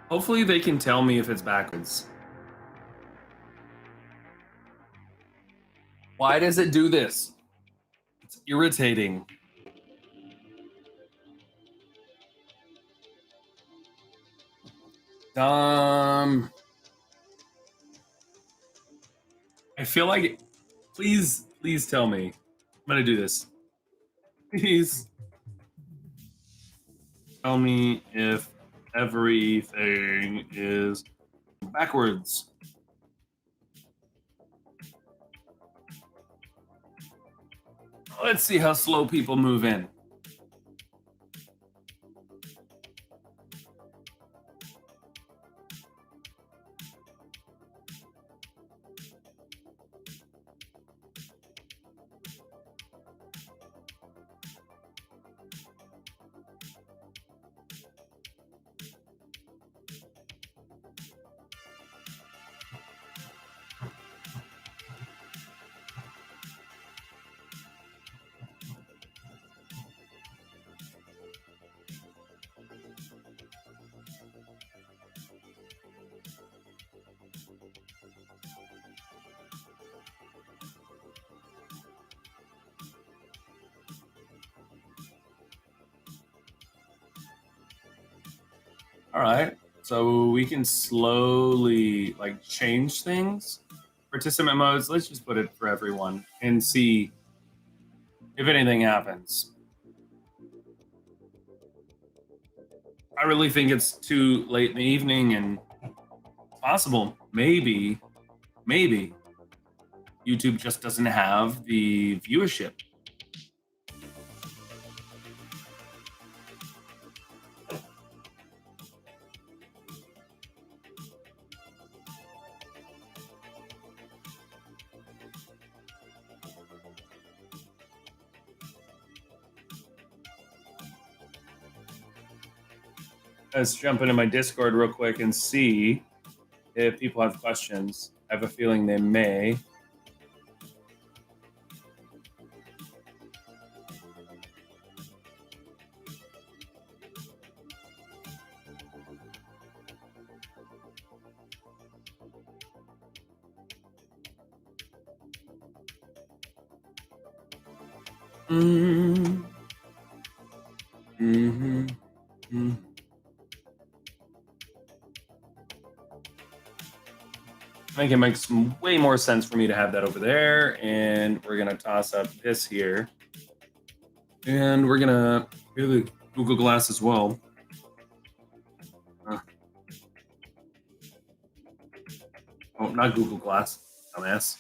Hopefully they can tell me if it's backwards. Why does it do this? It's irritating. I feel like, please tell me. I'm gonna do this. Please tell me if everything is backwards. Let's see how slow people move in. All right, so we can slowly like change things. Participant modes, let's just put it for everyone and see if anything happens. I really think it's too late in the evening and possible. Maybe YouTube just doesn't have the viewership. Let's jump into my Discord real quick and see if people have questions. I have a feeling they may. I think it makes way more sense for me to have that over there, and we're gonna toss up this here, and we're gonna do the Google Glass as well. Oh, not Google Glass, dumbass.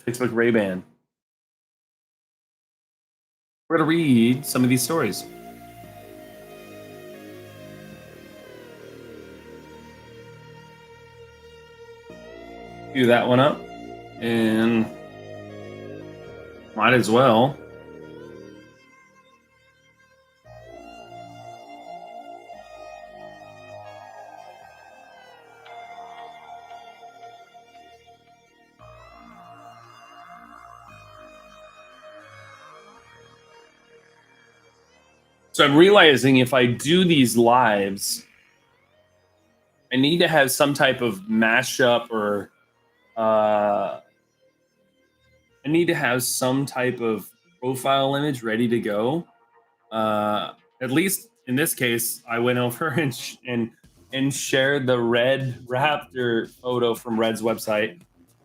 Facebook Ray-Ban. We're gonna read some of these stories. Do that one up, and might as well. So I'm realizing if I do these lives, I need to have some type of mashup or I need to have some type of profile image ready to go. At least in this case, I went over and shared the Red Raptor photo from Red's website.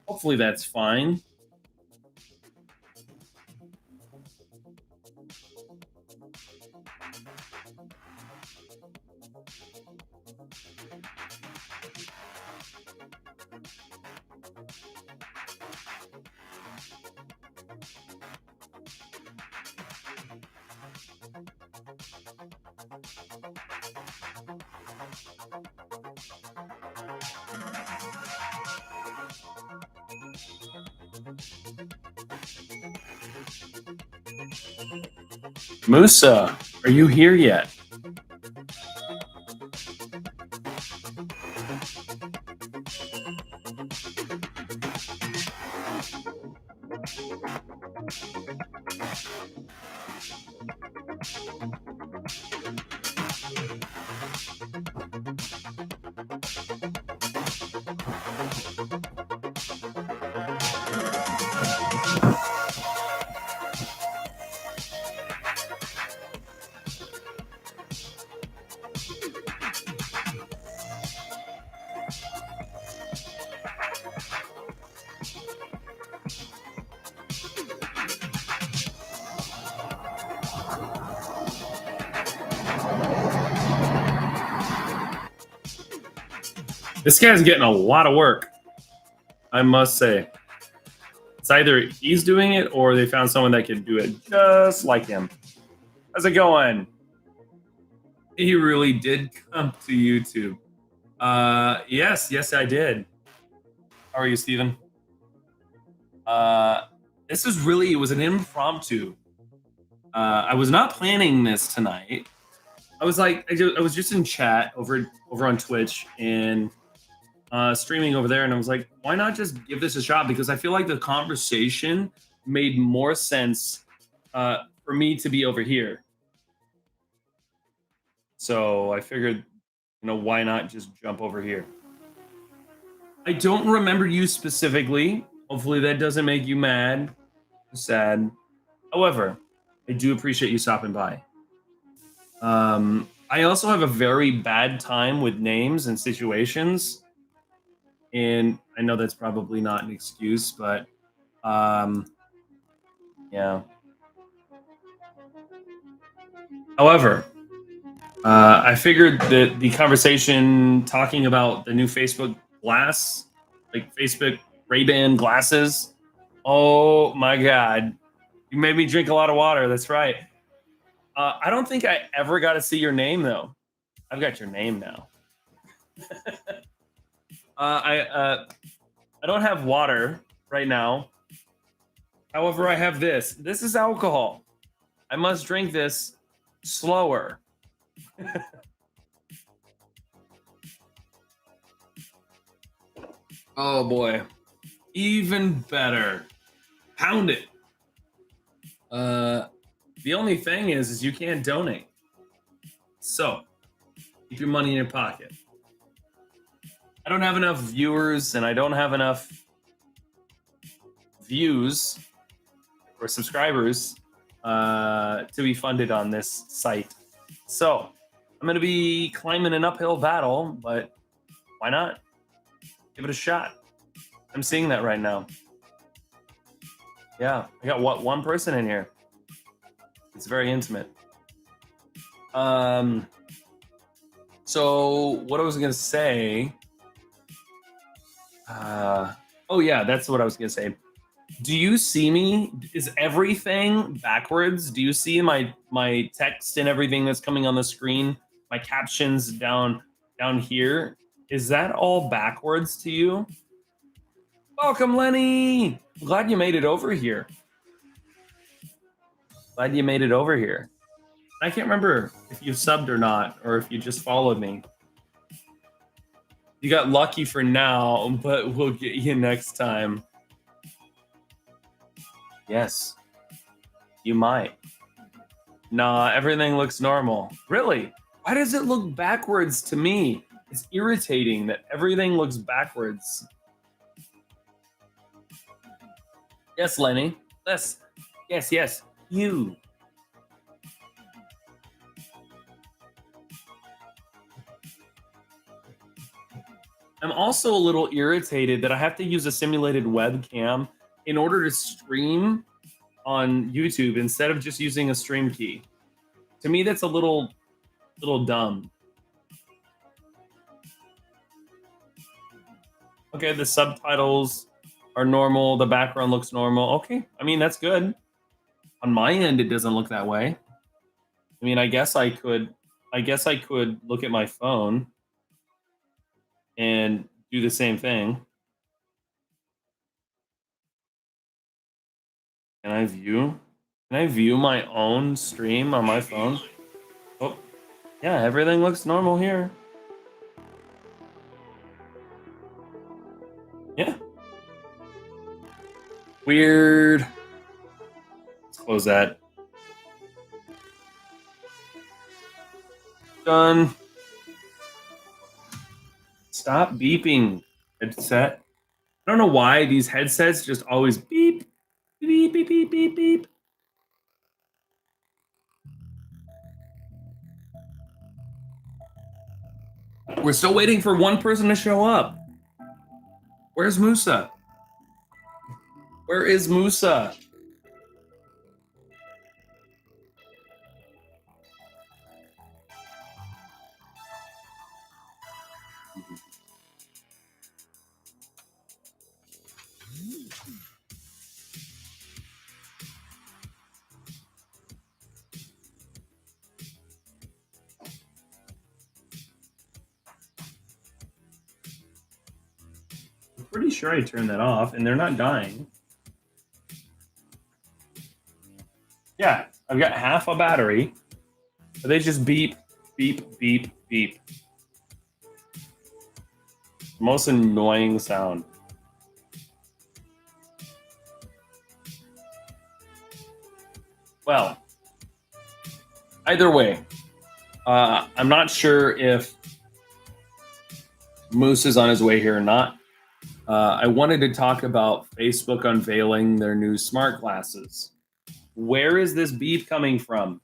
Hopefully that's fine. Musa, are you here yet? This guy's getting a lot of work, I must say. It's either he's doing it or they found someone that could do it just like him. How's it going? He really did come to YouTube. Yes, I did. How are you, Steven? This is really, it was an impromptu. I was not planning this tonight. I was like, I was just in chat over on Twitch and streaming over there, and I was like, why not just give this a shot? Because I feel like the conversation made more sense for me to be over here. So I figured, why not just jump over here? I don't remember you specifically. Hopefully that doesn't make you mad, sad. However, I do appreciate you stopping by. I also have a very bad time with names and situations. And I know that's probably not an excuse, but yeah. However, I figured that the conversation talking about the new Facebook glass, like Facebook Ray-Ban glasses, oh my God. You made me drink a lot of water. That's right. I don't think I ever got to see your name, though. I've got your name now. I don't have water right now. However, I have this. This is alcohol. I must drink this slower. Oh boy. Even better. Pound it. The only thing is you can't donate. So, keep your money in your pocket. I don't have enough viewers and I don't have enough views or subscribers to be funded on this site. So, I'm going to be climbing an uphill battle, but why not? Give it a shot. I'm seeing that right now. Yeah, I got one person in here. It's very intimate. So what I was gonna say. Oh yeah, that's what I was gonna say. Do you see me? Is everything backwards? Do you see my text and everything that's coming on the screen? My captions down here. Is that all backwards to you? Welcome, Lenny. I'm glad you made it over here. Glad you made it over here. I can't remember if you subbed or not, or if you just followed me. You got lucky for now, but we'll get you next time. Yes, you might. Nah, everything looks normal. Really? Why does it look backwards to me? It's irritating that everything looks backwards. Yes, Lenny. Yes. You. I'm also a little irritated that I have to use a simulated webcam in order to stream on YouTube instead of just using a stream key. To me, that's a little dumb. Okay, the subtitles are normal. The background looks normal. Okay, I mean, that's good. On my end, it doesn't look that way. I mean, I guess I could look at my phone and do the same thing. Can I view my own stream on my phone? Oh, yeah, everything looks normal here. Yeah. Weird. close that. Done. Stop beeping, headset. I don't know why these headsets just always beep, beep, beep, beep, beep, beep. We're still waiting for one person to show up. Where's Musa? Where is Musa? I'm pretty sure I turned that off, and they're not dying. Yeah, I've got half a battery. But they just beep, beep, beep, beep. Most annoying sound. Well, either way, I'm not sure if Moose is on his way here or not. I wanted to talk about Facebook unveiling their new smart glasses. Where is this beep coming from?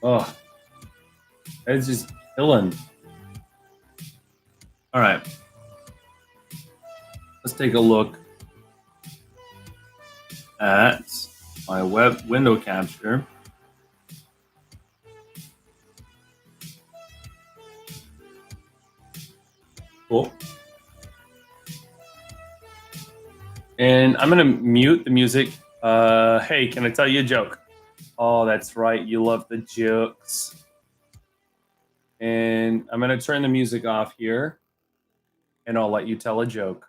Oh, it's just killing. All right. Let's take a look at my web window capture. Cool. And I'm going to mute the music. Hey, can I tell you a joke? Oh, that's right. You love the jokes. And I'm going to turn the music off here, and I'll let you tell a joke.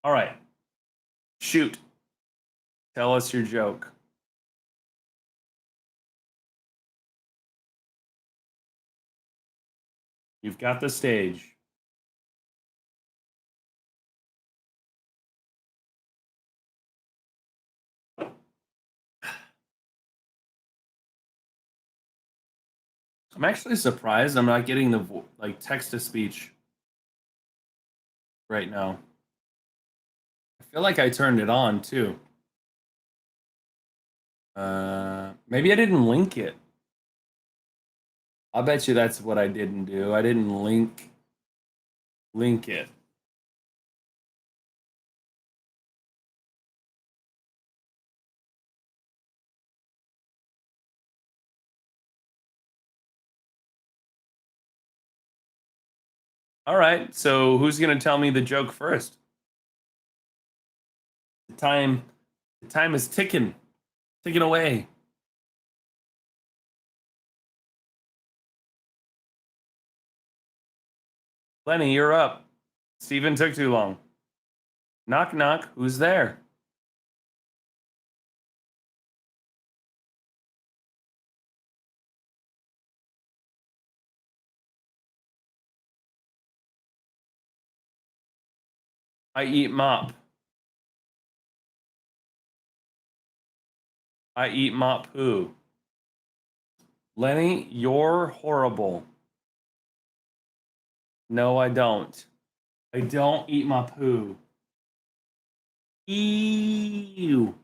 All right. Shoot. Tell us your joke. You've got the stage. I'm actually surprised I'm not getting the text to speech right now. I feel like I turned it on too. Maybe I didn't link it. I'll bet you that's what I didn't do. I didn't link it. All right. So who's gonna tell me the joke first? The time is ticking away. Lenny, you're up. Steven took too long. Knock knock. Who's there? I eat mop. I eat mop poo. Lenny, you're horrible. No, I don't. I don't eat my poo. Ew.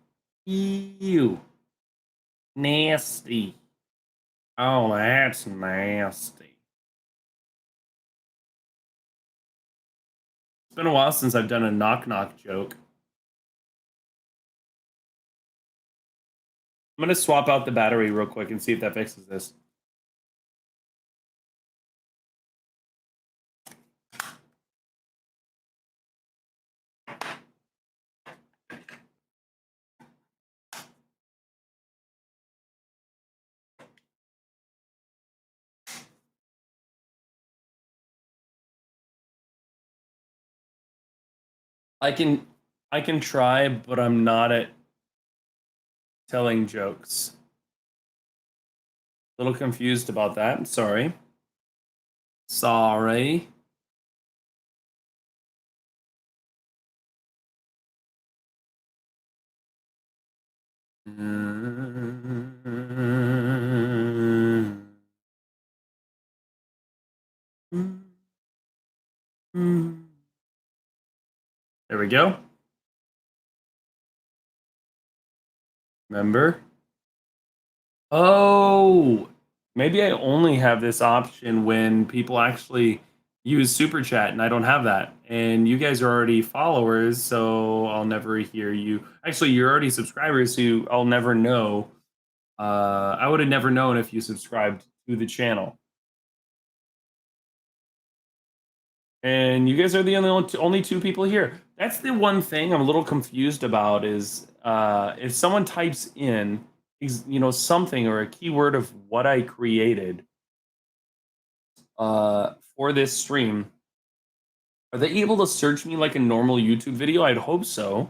Ew. Nasty. Oh, that's nasty. It's been a while since I've done a knock knock joke. I'm gonna swap out the battery real quick and see if that fixes this. I can try, but I'm not at telling jokes. A little confused about that. Sorry. Sorry. There we go. Remember? Oh, maybe I only have this option when people actually use Super Chat, and I don't have that. And you guys are already followers, so I'll never hear you. Actually, you're already subscribers, so I'll never know. I would have never known if you subscribed to the channel. And you guys are the only two people here. That's the one thing I'm a little confused about is if someone types in something or a keyword of what I created for this stream, are they able to search me like a normal YouTube video? I'd hope so.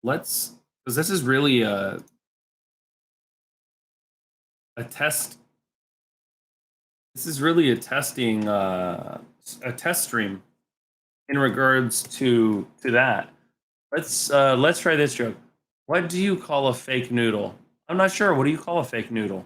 Let's, because this is really a test. This is really a testing a test stream in regards to that. Let's try this joke. What do you call a fake noodle? I'm not sure. What do you call a fake noodle?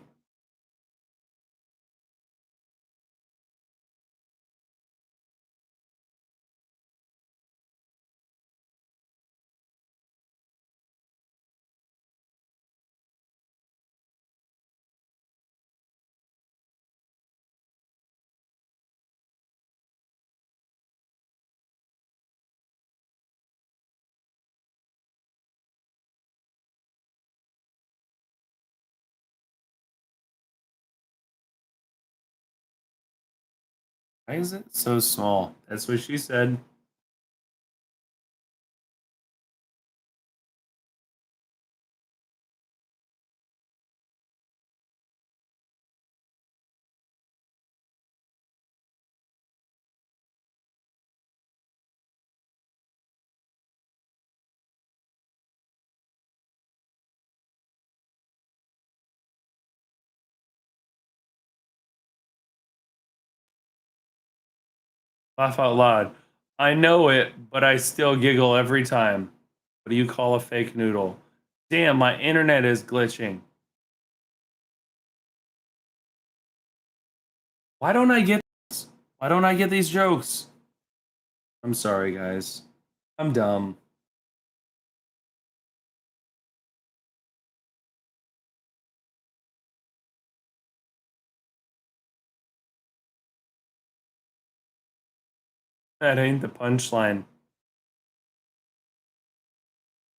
Why is it so small? That's what she said. Laugh out loud. I know it, but I still giggle every time. What do you call a fake noodle? Damn, my internet is glitching. Why don't I get this? Why don't I get these jokes? I'm sorry, guys. I'm dumb. That ain't the punchline.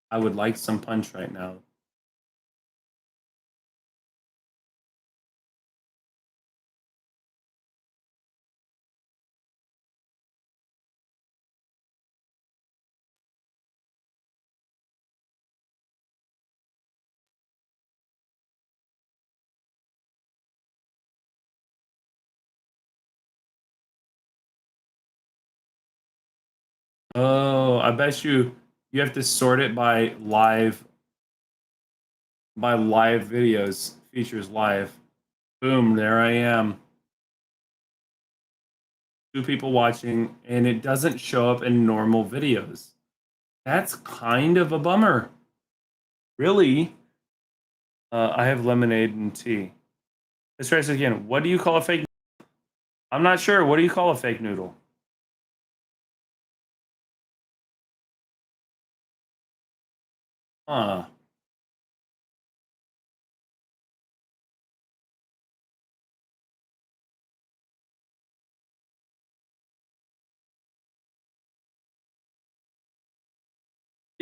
I would like some punch right now. Oh, I bet you have to sort it by live videos, features live. Boom, there I am. Two people watching, and it doesn't show up in normal videos. That's kind of a bummer. Really? I have lemonade and tea. Let's try this again. What do you call a fake? I'm not sure. What do you call a fake noodle? Huh.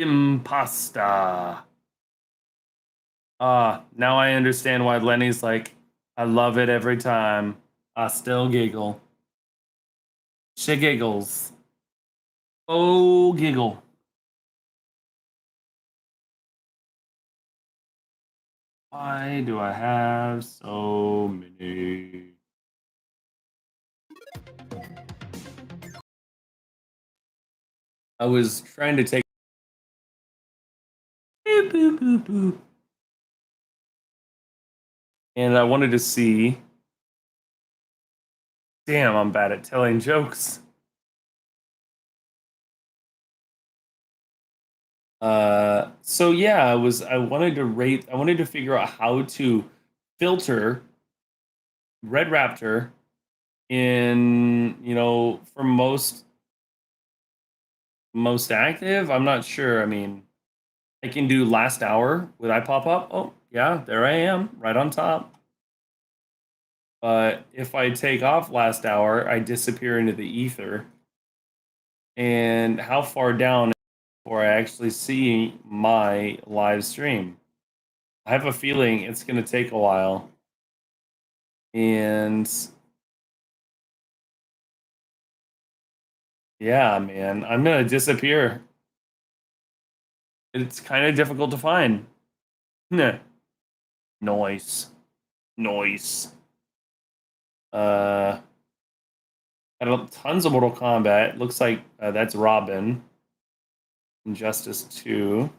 Impasta. Now I understand why Lenny's like, I love it every time. I still giggle. She giggles. Oh, giggle. Why do I have so many? I was trying to take. Boop, boop, boop, boop. And I wanted to see. Damn, I'm bad at telling jokes. So yeah, I wanted to rate. I wanted to figure out how to filter Red Raptor in, for most active. I'm not sure. I mean, I can do last hour. Would I pop up? Oh, yeah, there I am, right on top. But if I take off last hour, I disappear into the ether. And how far down before I actually see my live stream? I have a feeling it's going to take a while. And yeah, man, I'm going to disappear. It's kind of difficult to find. Nah. Noise. Noise. Uh, tons of Mortal Kombat. Looks like that's Robin. Injustice 2.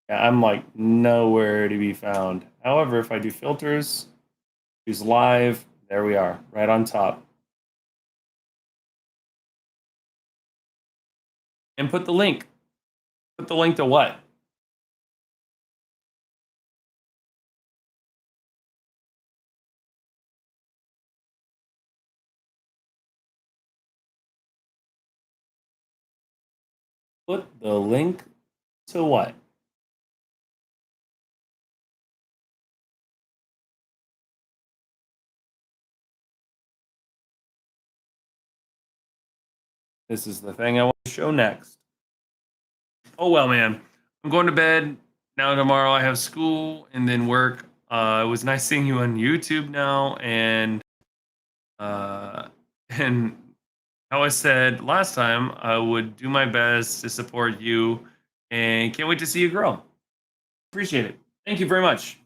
Yeah, I'm like nowhere to be found. However, if I do filters, choose live, there we are, right on top. And put the link. Put the link to what? Put the link to what? This is the thing I want to show next. Oh well, man. I'm going to bed. Now tomorrow I have school and then work. It was nice seeing you on YouTube now, uh, and how I said last time, I would do my best to support you, and can't wait to see you grow. Appreciate it. Thank you very much.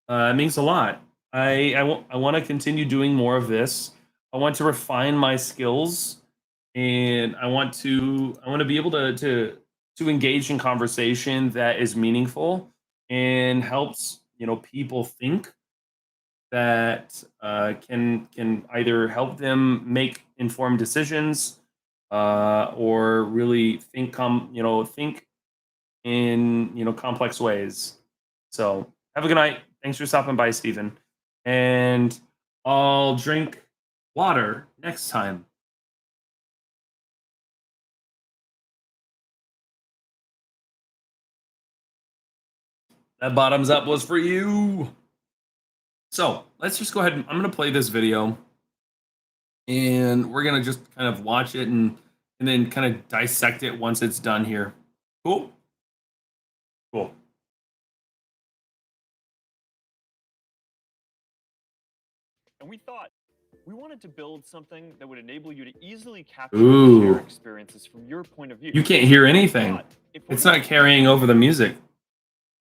It means a lot. I want to continue doing more of this. I want to refine my skills, and I want to be able to engage in conversation that is meaningful and helps people think, that can either help them make informed decisions, or really think in complex ways. So have a good night. Thanks for stopping by, Stephen. And I'll drink water next time. That bottoms up was for you. So let's just go ahead and I'm gonna play this video, and we're gonna just kind of watch it and then kind of dissect it once it's done here. Cool. Cool. And we wanted to build something that would enable you to easily capture Ooh. and share experiences from your point of view. You can't hear anything. It's not carrying over the music.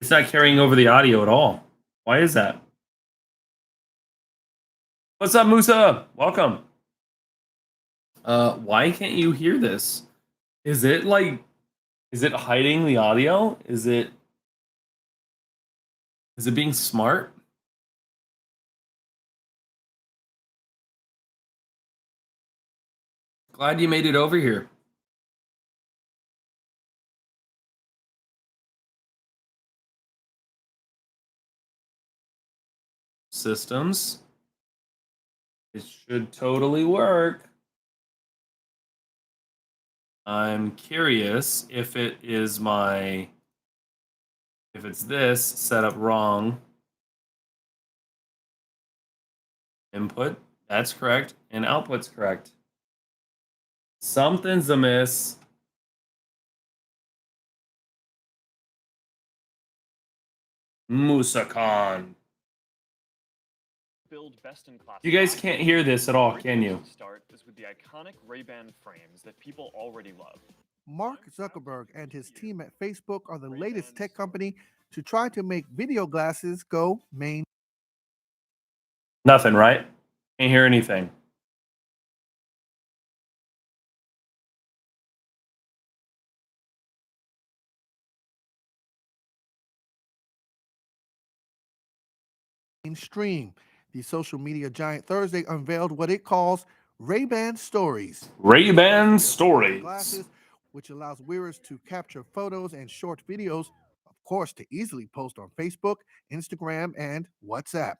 It's not carrying over the audio at all. Why is that? What's up, Musa? Welcome. Why can't you hear this? Is it hiding the audio? Is it being smart? Glad you made it over here. Systems. It should totally work. I'm curious if it's this set up wrong. Input, that's correct, and output's correct. Something's amiss. Musakan. Build best-in-class. You guys can't hear this at all, can you? Start is with the iconic Ray-Ban frames that people already love. Mark Zuckerberg and his team at Facebook are the latest tech company to try to make video glasses go mainstream. Nothing, right? Can't hear anything. The social media giant Thursday unveiled what it calls Ray-Ban Stories. Ray-Ban Stories. Glasses, which allows wearers to capture photos and short videos, of course, to easily post on Facebook, Instagram, and WhatsApp.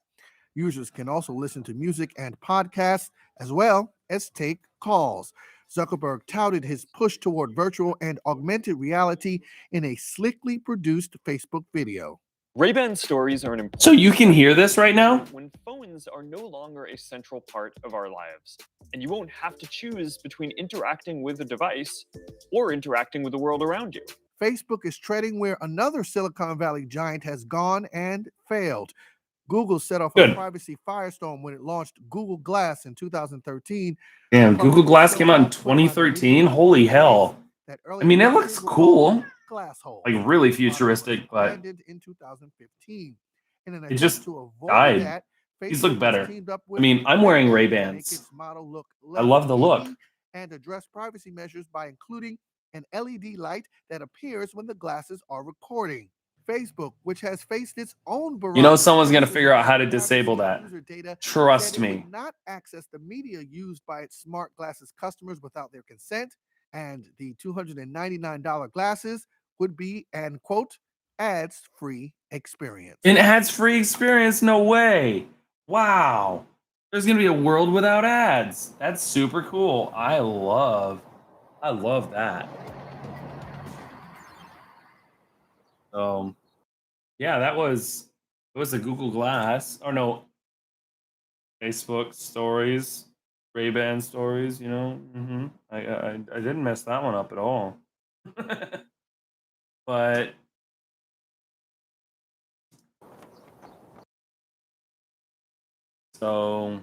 Users can also listen to music and podcasts, as well as take calls. Zuckerberg touted his push toward virtual and augmented reality in a slickly produced Facebook video. Ray-Ban Stories are an important. So you can hear this right now? When phones are no longer a central part of our lives, and you won't have to choose between interacting with a device or interacting with the world around you. Facebook is treading where another Silicon Valley giant has gone and failed. Google set off a privacy firestorm when it launched Google Glass in 2013. Damn, Google Glass came out in 2013? Holy hell. I mean, it looks cool. Like really futuristic, but in 2015. It just died. These look better. I mean, I'm wearing Ray-Bans. I love the look. And address privacy measures by including an LED light that appears when the glasses are recording. Facebook, which has faced its own You know someone's going to figure out how to disable that. Trust me. Not access the media used by its smart glasses customers without their consent, and the $299 glasses would be an, quote, ads-free experience. An ads-free experience? No way. Wow. There's going to be a world without ads. That's super cool. I love that. Yeah, it was the Google Glass. Oh no, Facebook Stories, Ray-Ban Stories. You know, I didn't mess that one up at all. But so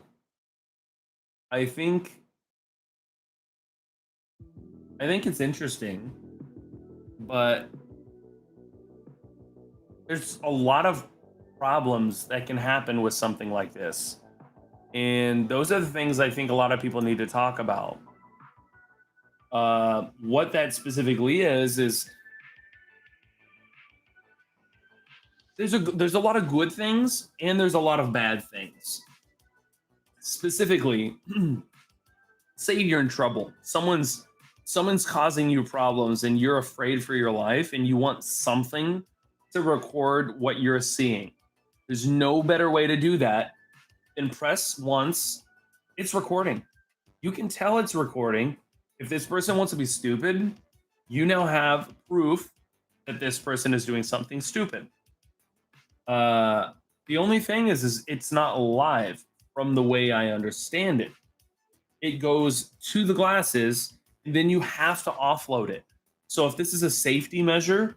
I think it's interesting, but there's a lot of problems that can happen with something like this. And those are the things I think a lot of people need to talk about. What that specifically is there's a lot of good things and there's a lot of bad things. Specifically, say you're in trouble. Someone's causing you problems and you're afraid for your life and you want something to record what you're seeing. There's no better way to do that than press once. It's recording. You can tell it's recording. If this person wants to be stupid, you now have proof that this person is doing something stupid. The only thing is it's not live from the way I understand it. It goes to the glasses, and then you have to offload it. So if this is a safety measure,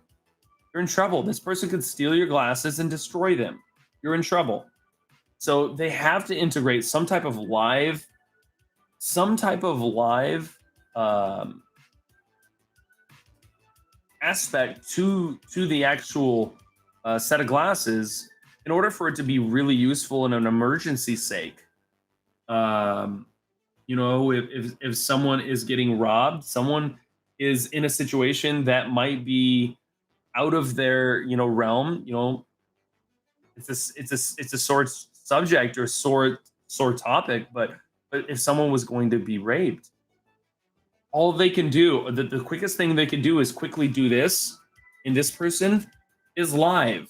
you're in trouble. This person could steal your glasses and destroy them. You're in trouble. So they have to integrate some type of live aspect to the actual set of glasses in order for it to be really useful in an emergency sake. You know, if someone is getting robbed, someone is in a situation that might be out of their, you know, realm, you know, it's a sore subject or sore topic, but if someone was going to be raped, all they can do, the quickest thing they can do is quickly do this, and this person is live.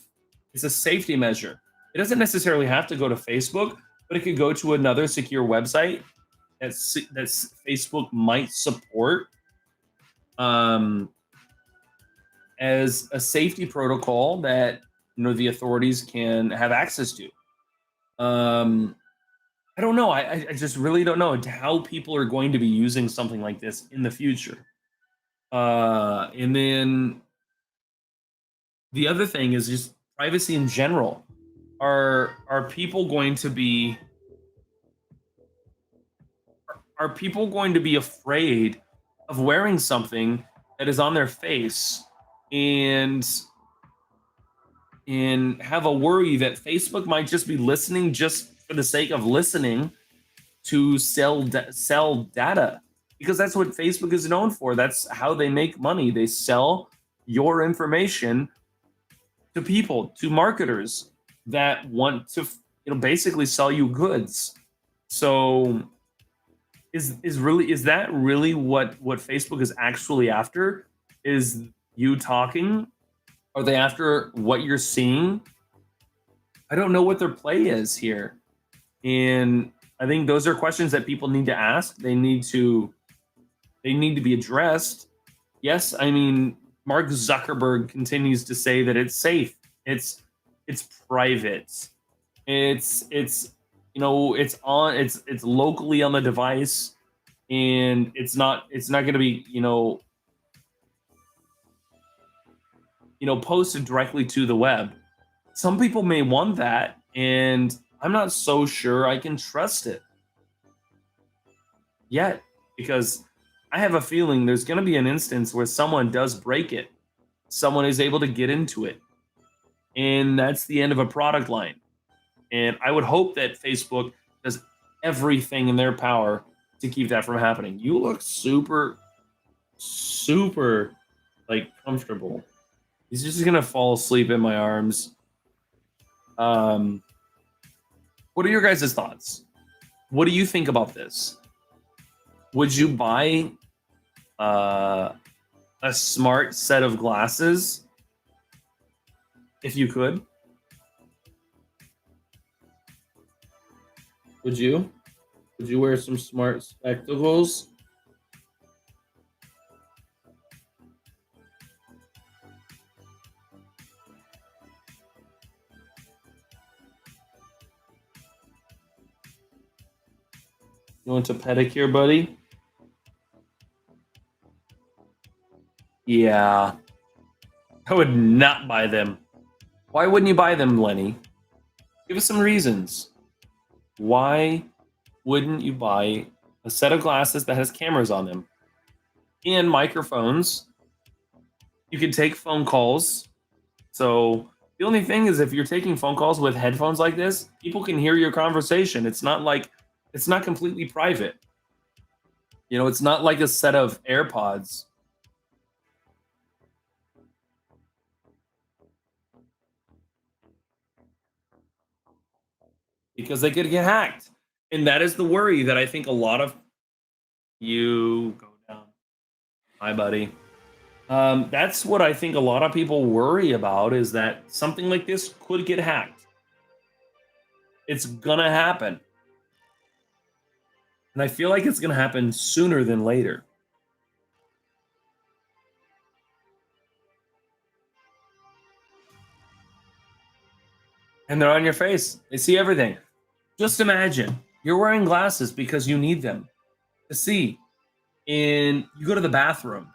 It's a safety measure. It doesn't necessarily have to go to Facebook, but it could go to another secure website that's Facebook might support as a safety protocol that, you know, the authorities can have access to. I don't know. I just really don't know how people are going to be using something like this in the future. And then the other thing is just privacy in general. Are people going to be afraid of wearing something that is on their face and have a worry that Facebook might just be listening just for the sake of listening to sell data? Because that's what Facebook is known for. That's how they make money. They sell your information to people, to marketers that want to, basically sell you goods. So is that really what Facebook is actually after? Is you talking? Are they after what you're seeing? I don't know what their play is here. And I think those are questions that people need to ask. They need to be addressed. Yes, I mean, Mark Zuckerberg continues to say that it's safe. It's private. It's locally on the device, and it's not going to be posted directly to the web. Some people may want that, and I'm not so sure I can trust it yet, because I have a feeling there's going to be an instance where someone does break it. Someone is able to get into it, and that's the end of a product line. And I would hope that Facebook does everything in their power to keep that from happening. You look super, super comfortable. He's just gonna fall asleep in my arms. What are your guys' thoughts? What do you think about this? Would you buy a smart set of glasses if you could? Would you? Would you wear some smart spectacles? You want a pedicure, buddy? Yeah. I would not buy them. Why wouldn't you buy them, Lenny? Give us some reasons. Why wouldn't you buy a set of glasses that has cameras on them and microphones? You can take phone calls. So the only thing is, if you're taking phone calls with headphones like this, people can hear your conversation. It's not completely private. It's not like a set of AirPods. Because they could get hacked. And that is the worry that I think a lot of you go down. Hi, buddy. That's what I think a lot of people worry about, is that something like this could get hacked. It's gonna happen. And I feel like it's gonna happen sooner than later. And they're on your face. They see everything. Just imagine you're wearing glasses because you need them to see. And you go to the bathroom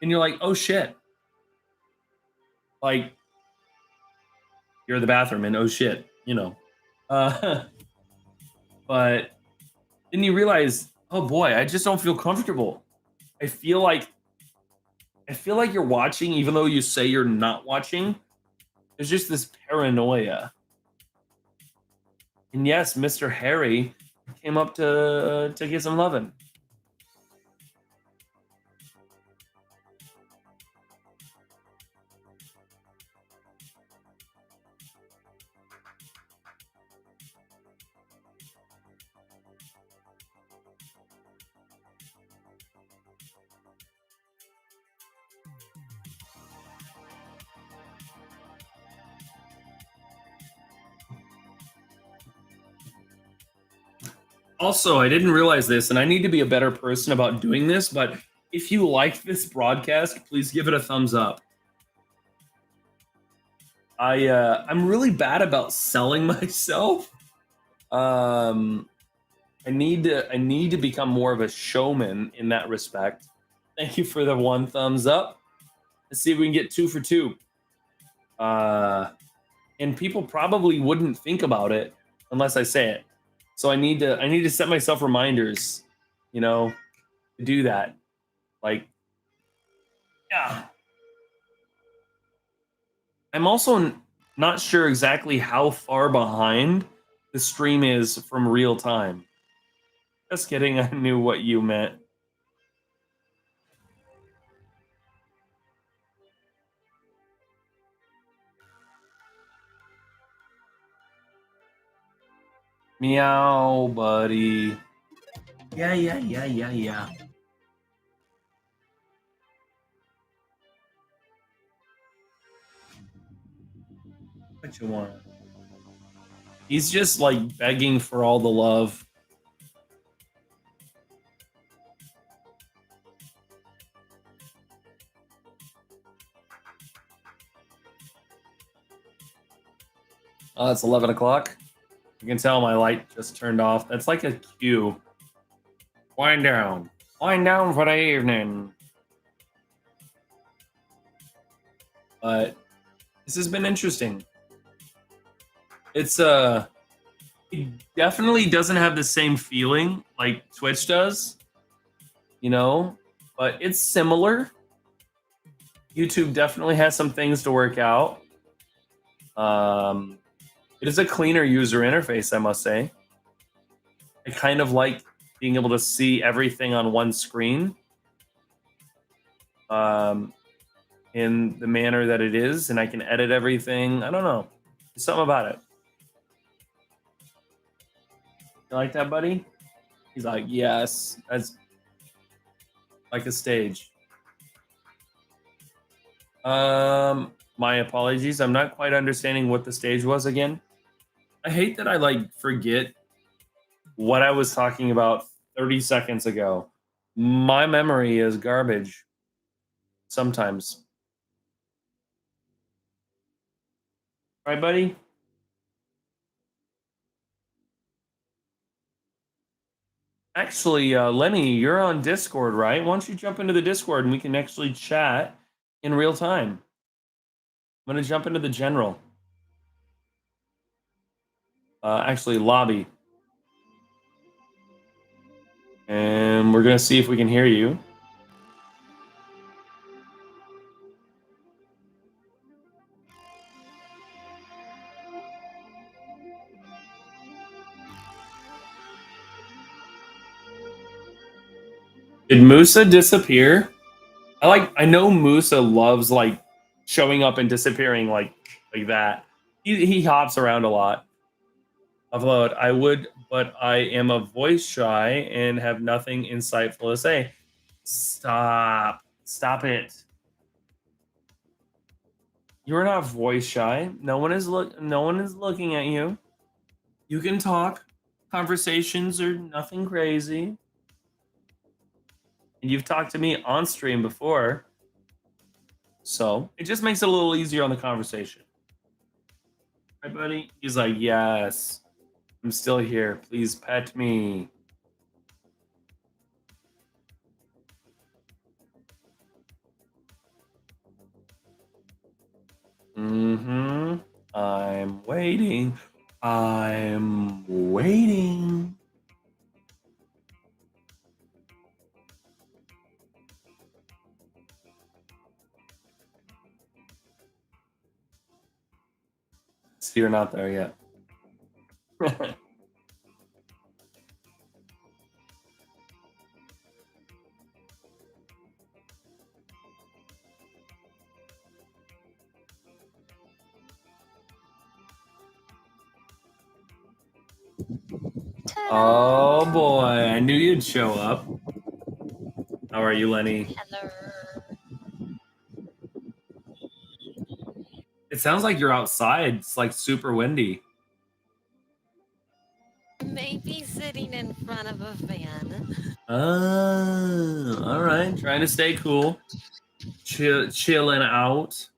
and you're like, oh shit. You're in the bathroom and oh shit, But then you realize, oh boy, I just don't feel comfortable. I feel like you're watching, even though you say you're not watching. There's just this paranoia. And yes, Mr. Harry came up to get some loving. Also, I didn't realize this, and I need to be a better person about doing this, but if you like this broadcast, please give it a thumbs up. I'm really bad about selling myself. I need to become more of a showman in that respect. Thank you for the 1 thumbs up. Let's see if we can get 2 for 2. and people probably wouldn't think about it unless I say it. So I need to set myself reminders, you know, to do that. Like, yeah. I'm also not sure exactly how far behind the stream is from real time. Just kidding, I knew what you meant. Meow, buddy. Yeah. What you want? He's just like begging for all the love. Oh, it's 11 o'clock. You can tell my light just turned off. That's like a cue. Wind down. Wind down for the evening. But this has been interesting. It's it definitely doesn't have the same feeling like Twitch does, you know, but it's similar. YouTube definitely has some things to work out. It is a cleaner user interface, I must say. I kind of like being able to see everything on one screen in the manner that it is, and I can edit everything. I don't know. There's something about it. You like that, buddy? He's like, yes, that's like a stage. My apologies. I'm not quite understanding what the stage was again. I hate that I like forget what I was talking about 30 seconds ago. My memory is garbage sometimes. Right, buddy? Actually, Lenny, you're on Discord, right? Why don't you jump into the Discord and we can actually chat in real time? I'm going to jump into the general. Actually, lobby. And we're going to see if we can hear you. Did Musa disappear? I know Musa loves like showing up and disappearing like that. He hops around a lot. Upload. I would, but I am a voice shy and have nothing insightful to say. Stop it. You're not voice shy. No one is looking at you. You can talk. Conversations are nothing crazy. And you've talked to me on stream before. So it just makes it a little easier on the conversation. Right, buddy? He's like, yes, I'm still here. Please pet me. Mm-hmm. I'm waiting. So you're not there yet. Oh boy, I knew you'd show up. How are you, Lenny? Hello. It sounds like you're outside. It's like super windy. Maybe sitting in front of a fan. All right. Trying to stay cool. Chilling out.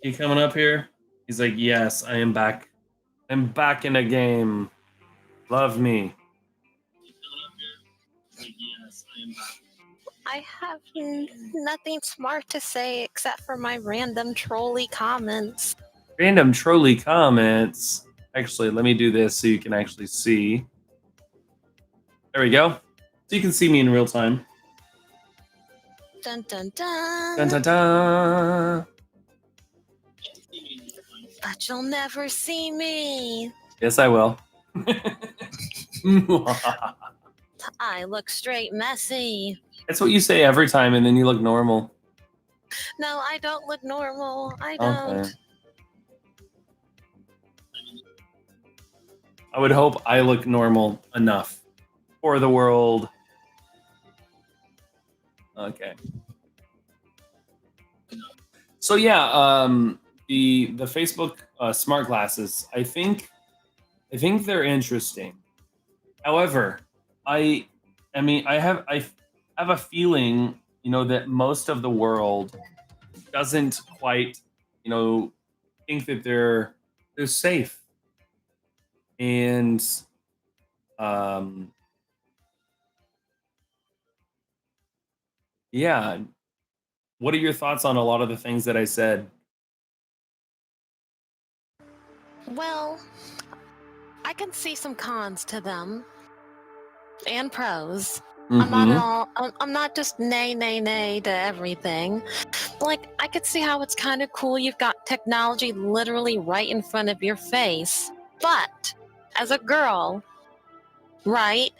You coming up here? He's like, yes, I am back. I'm back in the game. Love me. Yes, I am back. I have nothing smart to say except for my random trolly comments. Random trolley comments. Actually, let me do this so you can actually see. There we go. So you can see me in real time. Dun dun dun. Dun, dun, dun. But you'll never see me. Yes, I will. I look straight messy. That's what you say every time, and then you look normal. No, I don't look normal. I don't. Okay. I would hope I look normal enough for the world. Okay. So yeah, the Facebook smart glasses. I think they're interesting. However, I mean, I have a feeling, that most of the world doesn't quite, think that they're safe. And yeah, what are your thoughts on a lot of the things that I said? Well, I can see some cons to them and pros. I'm not at all. I'm not just nay to everything. Like, I could see how it's kind of cool. You've got technology literally right in front of your face. But as a girl, right?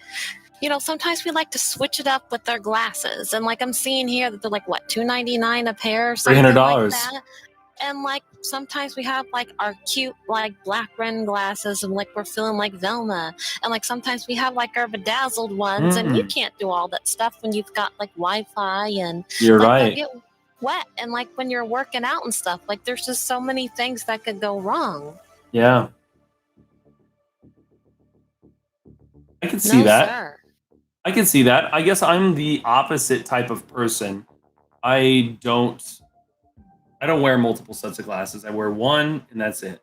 Sometimes we like to switch it up with our glasses. And like I'm seeing here that they're like what, $299 a pair or something like $300. that. And like sometimes we have like our cute like black Ren glasses and like we're feeling like Velma. And like sometimes we have like our bedazzled ones and you can't do all that stuff when you've got like Wi-Fi and You're like right. they'll get wet. And like when you're working out and stuff, like there's just so many things that could go wrong. Yeah. I can see that. Sir. I can see that. I guess I'm the opposite type of person. I don't wear multiple sets of glasses. I wear one and that's it.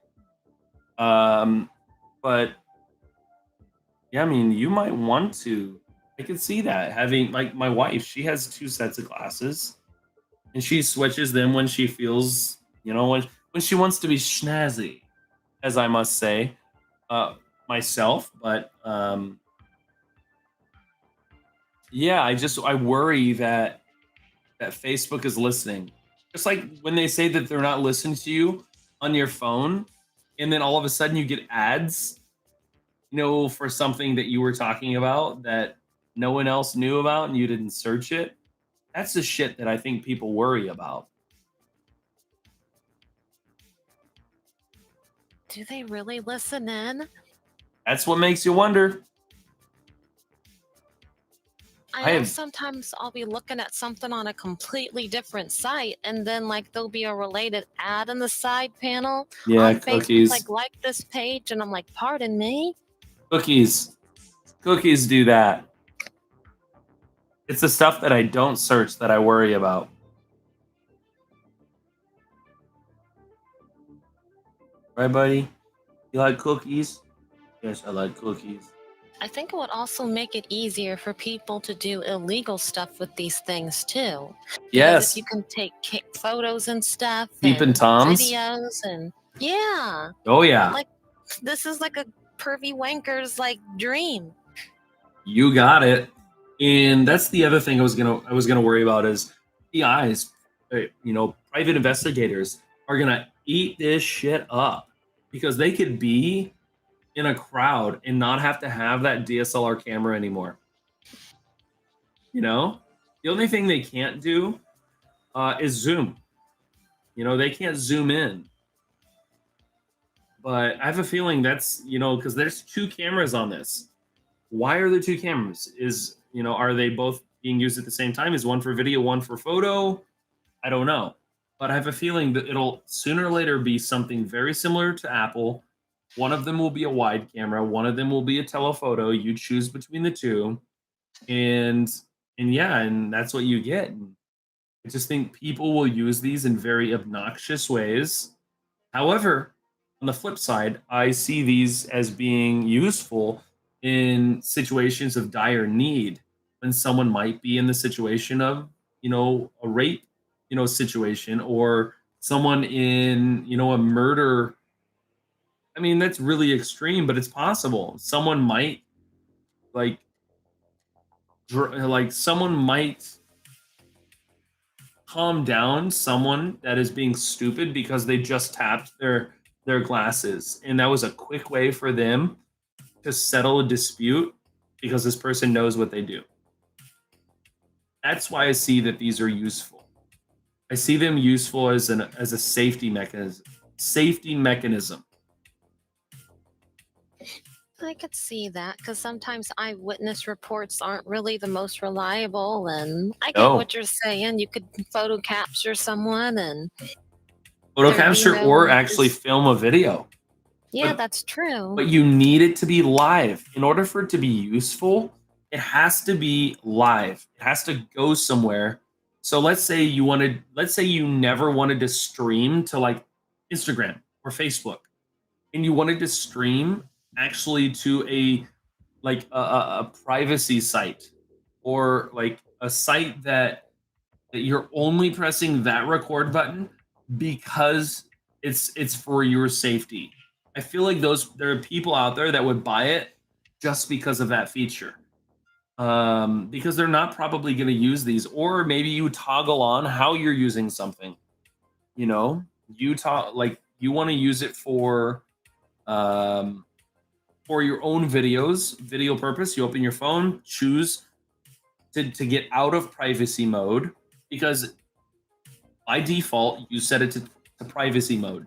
But yeah, I mean, you might want to. I can see that having like my wife, she has 2 sets of glasses and she switches them when she feels, when she wants to be snazzy, as I must say, myself. But yeah, I worry that Facebook is listening. Just like when they say that they're not listening to you on your phone, and then all of a sudden you get ads, for something that you were talking about that no one else knew about and you didn't search it. That's the shit that I think people worry about. Do they really listen in? That's what makes you wonder. I know sometimes I'll be looking at something on a completely different site, and then like there'll be a related ad in the side panel on cookies. Facebook, like this page, and I'm like, pardon me? Cookies do that. It's the stuff that I don't search that I worry about. Right, buddy? You like cookies? Yes, I like cookies. I think it would also make it easier for people to do illegal stuff with these things too. Yes. Because if you can take photos and stuff, Peeping Toms, videos, and yeah. Oh yeah. Like this is like a pervy wanker's like dream. You got it. And that's the other thing I was gonna worry about is PIs, private investigators are gonna eat this shit up because they could be in a crowd and not have to have that DSLR camera anymore. The only thing they can't do is zoom. They can't zoom in. But I have a feeling that's, because there's 2 cameras on this. Why are there 2 cameras? Are they both being used at the same time? Is one for video, one for photo? I don't know. But I have a feeling that it'll sooner or later be something very similar to Apple. One of them will be a wide camera. One of them will be a telephoto. You choose between the 2. And that's what you get. I just think people will use these in very obnoxious ways. However, on the flip side, I see these as being useful in situations of dire need. when someone might be in the situation of, a rape, situation, or someone in, a murder. I mean, that's really extreme, but it's possible. Someone might like someone might calm down someone that is being stupid because they just tapped their glasses, and that was a quick way for them to settle a dispute because this person knows what they do. That's why I see that these are useful. I see them useful as a safety mechanism. Safety mechanism. I could see that because sometimes eyewitness reports aren't really the most reliable, and I get what you're saying. You could photo capture someone and photo capture or actually film a video. Yeah, that's true. But you need it to be live. In order for it to be useful, it has to be live. It has to go somewhere. So let's say you never wanted to stream to like Instagram or Facebook, and you wanted to stream actually to a privacy site, or like a site that you're only pressing that record button because it's for your safety. I feel like there are people out there that would buy it just because of that feature. Because they're not probably going to use these, or maybe you toggle on how you're using something. You want to use it for your own video purpose. You open your phone, choose to get out of privacy mode, because by default you set it to privacy mode.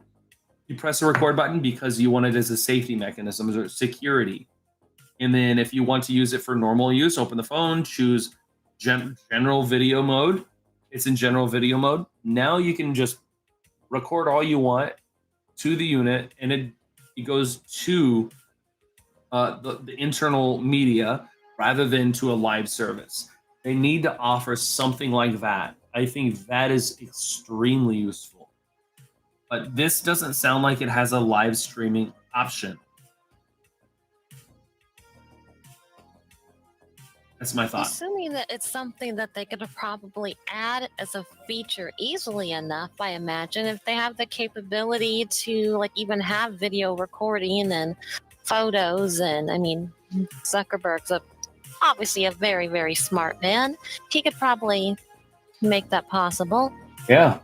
You press the record button because you want it as a safety mechanism or security. And then if you want to use it for normal use, open the phone, choose general video mode. It's in general video mode. Now you can just record all you want to the unit, and it goes to the internal media rather than to a live service. They need to offer something like that. I think that is extremely useful. But this doesn't sound like it has a live streaming option. That's my thought. Assuming that it's something that they could probably add as a feature easily enough, I imagine, if they have the capability to like even have video recording and photos. And I mean, Zuckerberg's obviously a very, very smart man. He could probably make that possible. Yeah.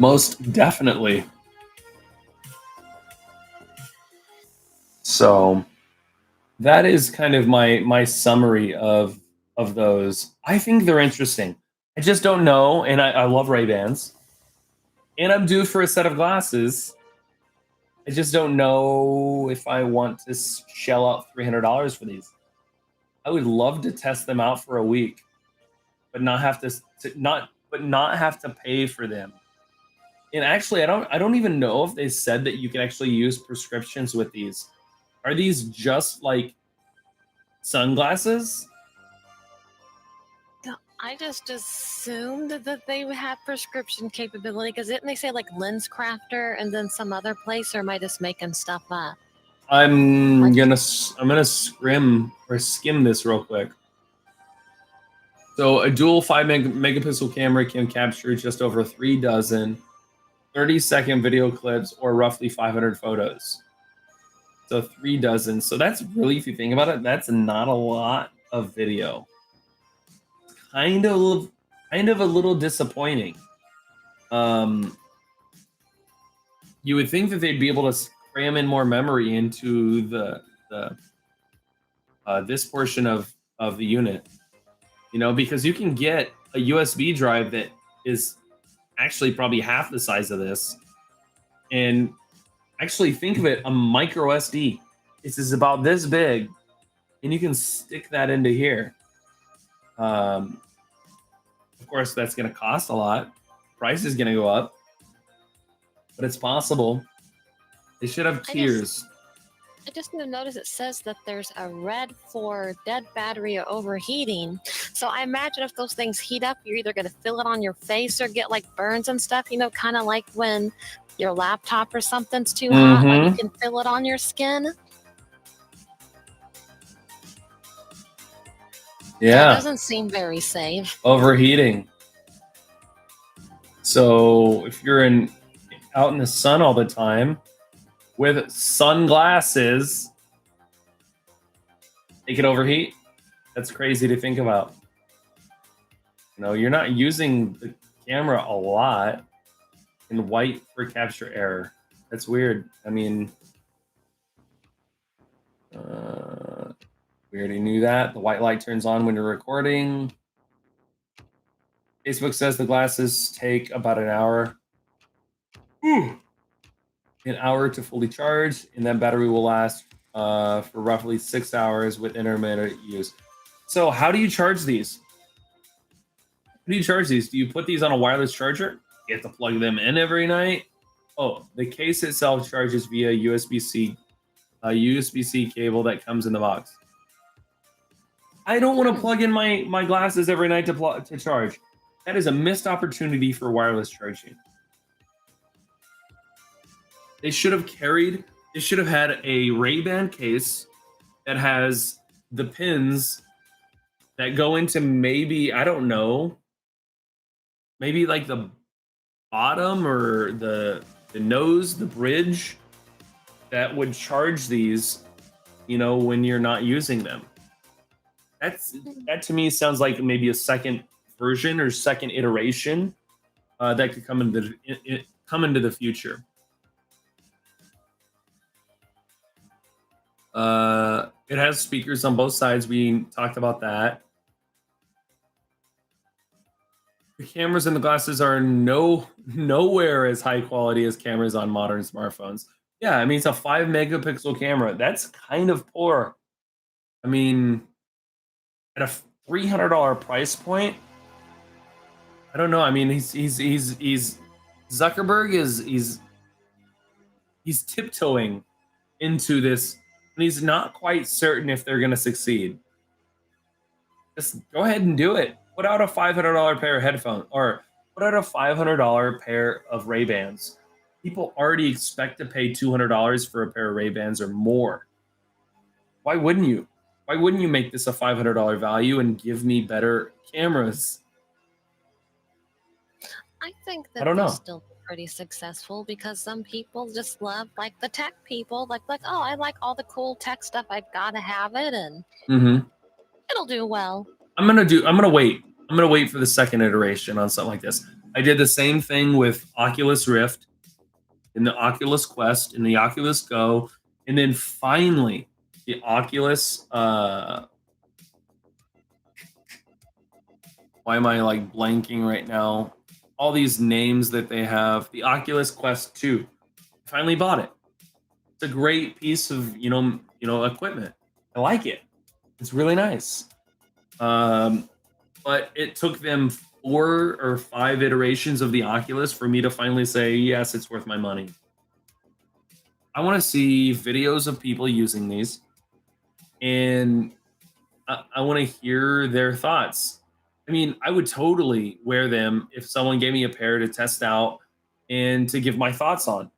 Most definitely. So that is kind of my summary of those. I think they're interesting. I just don't know, and I love Ray-Bans, and I'm due for a set of glasses. I just don't know if I want to shell out $300 for these. I would love to test them out for a week, but not have to pay for them. And actually, I don't even know if they said that you can actually use prescriptions with these. Are these just like sunglasses? I just assumed that they would have prescription capability, because didn't they say like Lens Crafter and then some other place, or am I just making stuff up? I'm gonna skim this real quick. So a dual 5-megapixel camera can capture just over 3 dozen 30-second video clips, or roughly 500 photos. So 3 dozen. So that's really, if you think about it, that's not a lot of video. Kind of a little disappointing. You would think that they'd be able to cram in more memory into the this portion of the unit. Because you can get a USB drive that is actually probably half the size of this, and actually think of it, a micro SD. This is about this big, and you can stick that into here. Of course, that's going to cost a lot. Price is going to go up, but it's possible. They should have tiers. I just noticed it says that there's a red for dead battery or overheating. So I imagine if those things heat up, you're either going to feel it on your face or get like burns and stuff, kind of like when your laptop or something's too hot, or you can feel it on your skin. Yeah, it Yeah, doesn't seem very safe. overheating. So if you're out in the sun all the time with sunglasses, they could overheat. That's crazy to think about. You're not using the camera a lot in white for capture error. That's weird. I mean, we already knew that. The white light turns on when you're recording. Facebook says the glasses take about an hour. An hour to fully charge, and that battery will last for roughly 6 hours with intermittent use. So, how do you charge these? How do you charge these? Do you put these on a wireless charger? You have to plug them in every night. Oh, the case itself charges via USB-C, a USB-C cable that comes in the box. I don't want to plug in my glasses every night to charge. That is a missed opportunity for wireless charging. They should have had a Ray-Ban case that has the pins that go into maybe, I don't know, maybe like the bottom or the nose, the bridge that would charge these, when you're not using them. That to me sounds like maybe a second version or second iteration that could come into the future. It has speakers on both sides. We talked about that. The cameras in the glasses are nowhere as high quality as cameras on modern smartphones. Yeah, I mean, it's a 5-megapixel camera. That's kind of poor. I mean, at a $300 price point, I don't know. I mean, he's Zuckerberg he's tiptoeing into this, and he's not quite certain if they're going to succeed. Just go ahead and do it. Put out a $500 pair of headphones, or put out a $500 pair of Ray-Bans. People already expect to pay $200 for a pair of Ray-Bans or more. Why wouldn't you? Why wouldn't you make this a $500 value and give me better cameras? I think I that don't they're know. still pretty successful because some people just love like the tech people, like oh, I like all the cool tech stuff. I've got to have it, and it'll do well. I'm gonna wait. I'm gonna wait for the second iteration on something like this. I did the same thing with Oculus Rift, in the Oculus Quest, in the Oculus Go, and then finally the Oculus. Why am I like blanking right now? All these names that they have. The Oculus Quest 2. Finally bought it. It's a great piece of equipment. I like it. It's really nice. But it took them 4 or 5 iterations of the Oculus for me to finally say, yes, it's worth my money. I want to see videos of people using these, and I want to hear their thoughts. I mean, I would totally wear them if someone gave me a pair to test out and to give my thoughts on.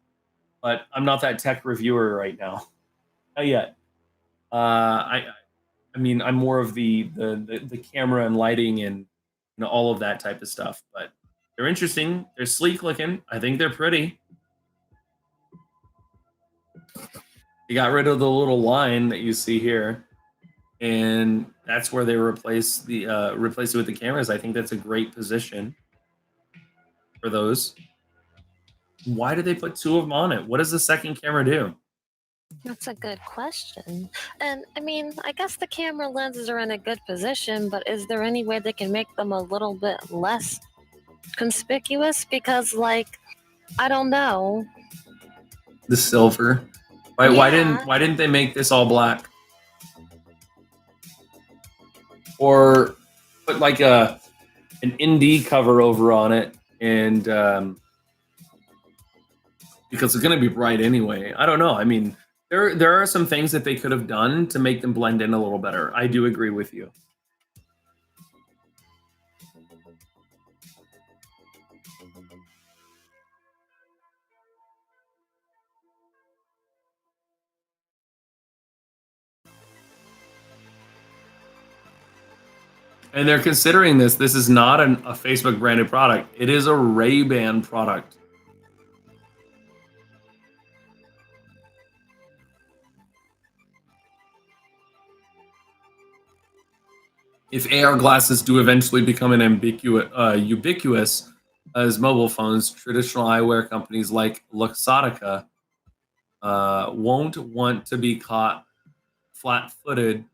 But I'm not that tech reviewer right now. Not yet. I mean, I'm more of the camera and lighting and all of that type of stuff. But they're interesting. They're sleek looking. I think they're pretty. They got rid of the little line that you see here, and that's where they replace it with the cameras. I think that's a great position for those. Why did they put 2 of them on it? What does the second camera do? That's a good question. And I mean, I guess the camera lenses are in a good position, but is there any way they can make them a little bit less conspicuous? Because, like, I don't know. The silver. Why didn't they make this all black? Or put like an ND cover over on it, and because it's going to be bright anyway. I don't know. I mean, there are some things that they could have done to make them blend in a little better. I do agree with you. And they're considering this. This is not a Facebook branded product. It is a Ray-Ban product. If AR glasses do eventually become an ubiquitous as mobile phones, traditional eyewear companies like Luxottica won't want to be caught flat-footed,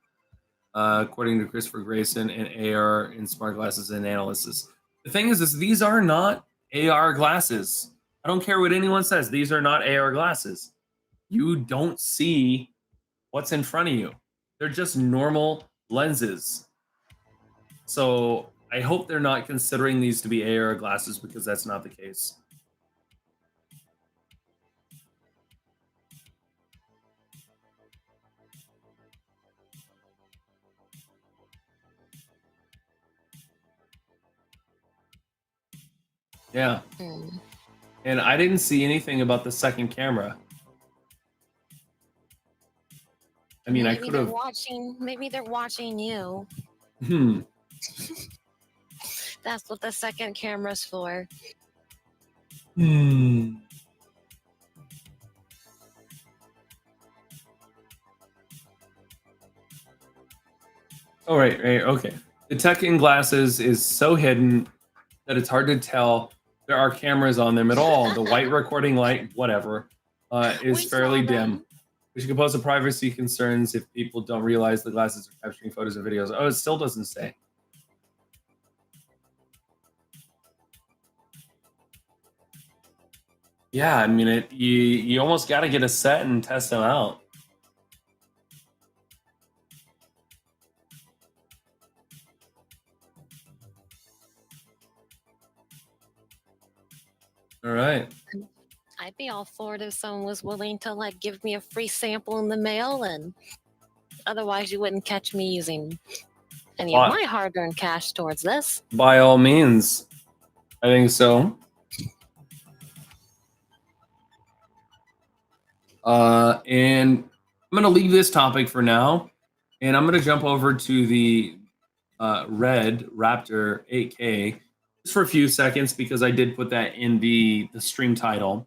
according to Christopher Grayson and AR in smart glasses and analysis. The thing is these are not AR glasses. I don't care what anyone says. These are not AR glasses. You don't see what's in front of you. They're just normal lenses. So I hope they're not considering these to be AR glasses, because that's not the case. Yeah. And I didn't see anything about the second camera. I mean, maybe I could have. Maybe they're watching you. That's what the second camera's for. Oh, right, okay. The tech in glasses is so hidden that it's hard to tell there are cameras on them at all. The white recording light, whatever, is fairly dim, which could pose a privacy concerns if people don't realize the glasses are capturing photos and videos. Oh, it still doesn't say. Yeah, I mean, you almost got to get a set and test them out. All right. I'd be all for it if someone was willing to like give me a free sample in the mail, and otherwise you wouldn't catch me using any of my hard-earned cash towards this. By all means, I think so. And I'm going to leave this topic for now, and I'm going to jump over to the Red Raptor 8K just for a few seconds, because I did put that in the stream title,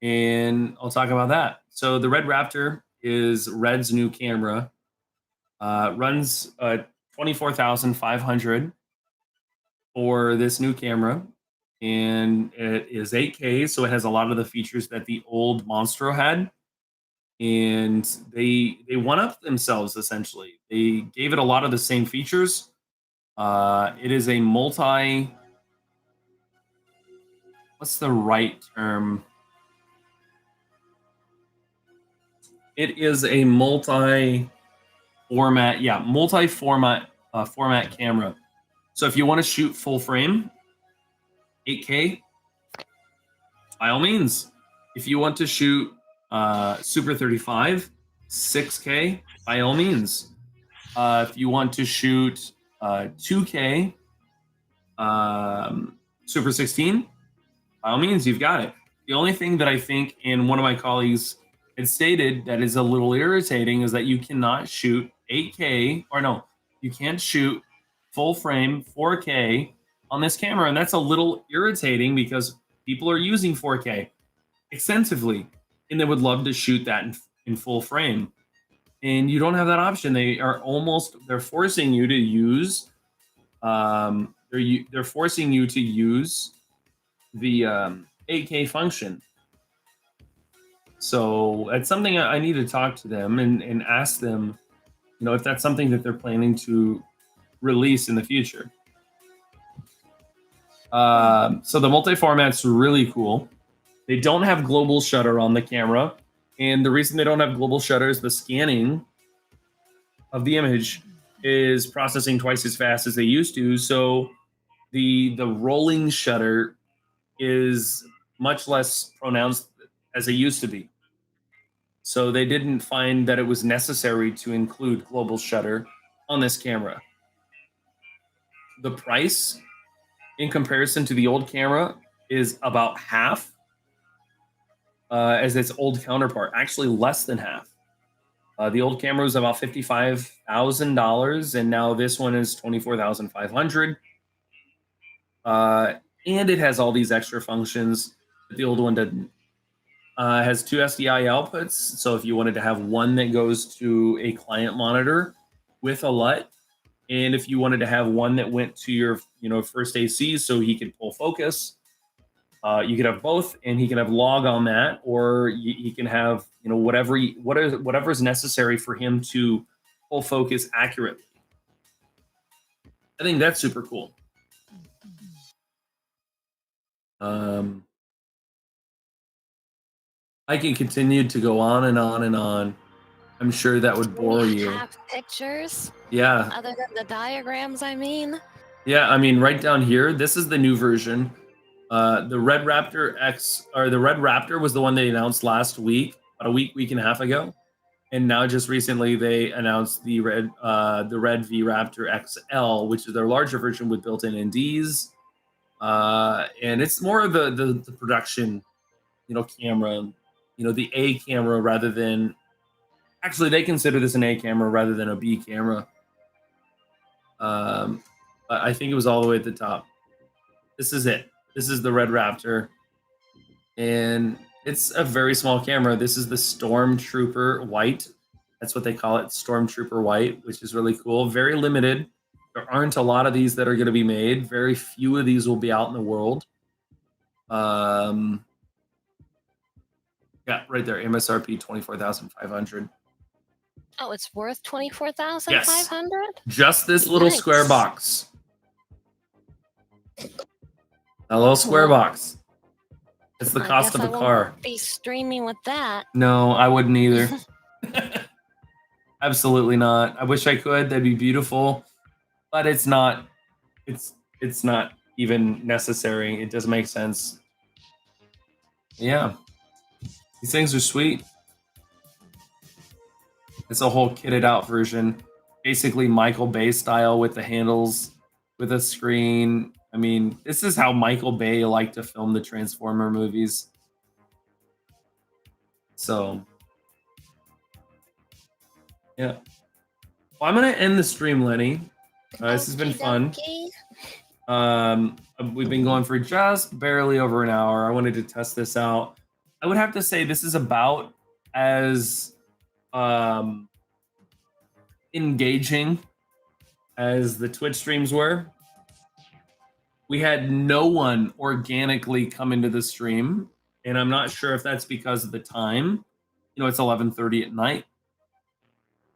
and I'll talk about that. So the Red Raptor is Red's new camera. Runs 24,500 for this new camera, and it is 8K, so it has a lot of the features that the old Monstro had. And they one-upped themselves, essentially. They gave it a lot of the same features. It is a multi... What's the right term? It is a multi-format format camera. So if you want to shoot full frame, 8K, by all means. If you want to shoot Super 35, 6K, by all means. If you want to shoot 2K, Super 16, by all means, you've got it. The only thing that I think, and one of my colleagues had stated that is a little irritating, is that you cannot shoot 8K, or no, you can't shoot full frame 4K on this camera. And that's a little irritating, because people are using 4K extensively, and they would love to shoot that in full frame. And you don't have that option. They're forcing you to use, they're forcing you to use the 8K function. So it's something I need to talk to them and ask them, if that's something that they're planning to release in the future. So the multi-format's really cool. They don't have global shutter on the camera. And the reason they don't have global shutter is the scanning of the image is processing twice as fast as they used to. So the rolling shutter is much less pronounced as it used to be. So they didn't find that it was necessary to include global shutter on this camera. The price in comparison to the old camera is about half as its old counterpart, actually less than half. The old camera was about $55,000, and now this one is $24,500. And it has all these extra functions that the old one didn't. It has 2 SDI outputs, so if you wanted to have one that goes to a client monitor with a LUT, and if you wanted to have one that went to your, first AC, so he could pull focus, you could have both, and he can have log on that, or he can have, whatever is necessary for him to pull focus accurately. I think that's super cool. I can continue to go on and on and on. I'm sure that would bore you. Have pictures? Yeah. Other than the diagrams, I mean? Yeah, I mean, right down here, this is the new version. The Red Raptor the Red Raptor was the one they announced last week, about a week and a half ago. And now just recently they announced the Red V Raptor XL, which is their larger version with built-in NDs. And it's more of the production, camera, the A camera rather than, actually they consider this an A camera rather than a B camera. I think it was all the way at the top. This is it. This is the Red Raptor. And it's a very small camera. This is the Stormtrooper White. That's what they call it, Stormtrooper White, which is really cool. Very limited. There aren't a lot of these that are going to be made. Very few of these will be out in the world. Yeah, right there. MSRP 24,500. Oh, it's worth 24,500? Yes. Just this little square box. A little square box. It's the cost of a car. Be streaming with that. No, I wouldn't either. Absolutely not. I wish I could. That'd be beautiful. But it's not. It's not even necessary. It doesn't make sense. Yeah. These things are sweet. It's a whole kitted out version. Basically Michael Bay style with the handles, with a screen. I mean, this is how Michael Bay liked to film the Transformer movies. So, yeah. Well, I'm going to end the stream, Lenny. This has been fun. We've been going for just barely over an hour. I wanted to test this out. I would have to say this is about as engaging as the Twitch streams were. We had no one organically come into the stream, and I'm not sure if that's because of the time. It's 11:30 at night.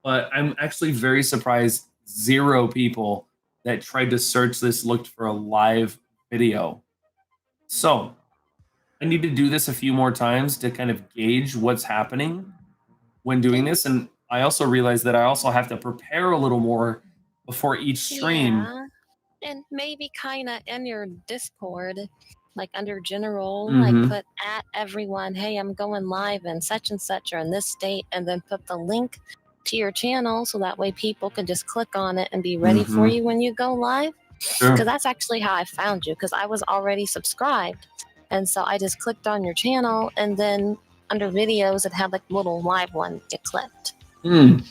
But I'm actually very surprised 0 people that tried to search this looked for a live video. So I need to do this a few more times to kind of gauge what's happening when doing this. And I also realized that I also have to prepare a little more before each stream. Yeah. And maybe kind of in your Discord, like under general, like put at everyone, hey, I'm going live and such or in this state, and then put the link to your channel so that way people can just click on it and be ready for you when you go live. Because that's actually how I found you, because I was already subscribed. And so I just clicked on your channel, and then under videos, it had like little live one get clicked. And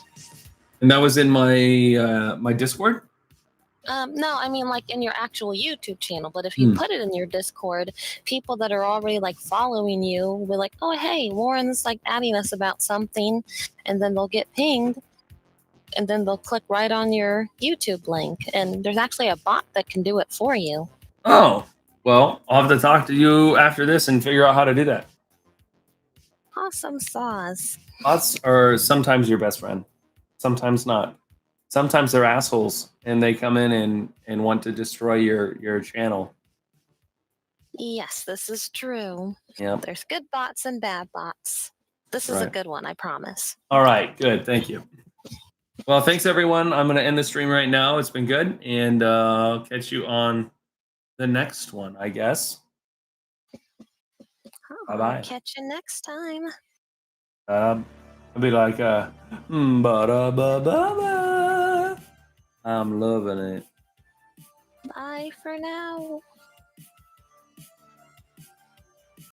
that was in my my Discord? No, I mean like in your actual YouTube channel. But if you put it in your Discord, people that are already like following you will be like, oh, hey, Warren's like adding us about something. And then they'll get pinged. And then they'll click right on your YouTube link. And there's actually a bot that can do it for you. Oh, well, I'll have to talk to you after this and figure out how to do that. Awesome sauce. Bots are sometimes your best friend. Sometimes not. Sometimes they're assholes and they come in and want to destroy your channel. Yes, this is true. Yeah. There's good bots and bad bots. This is a good one, I promise. All right, good. Thank you. Well, thanks everyone. I'm going to end the stream right now. It's been good, and I'll catch you on the next one, I guess. Bye-bye. Catch you next time. I'll be like, ba-da-ba-ba-ba. I'm loving it. Bye for now.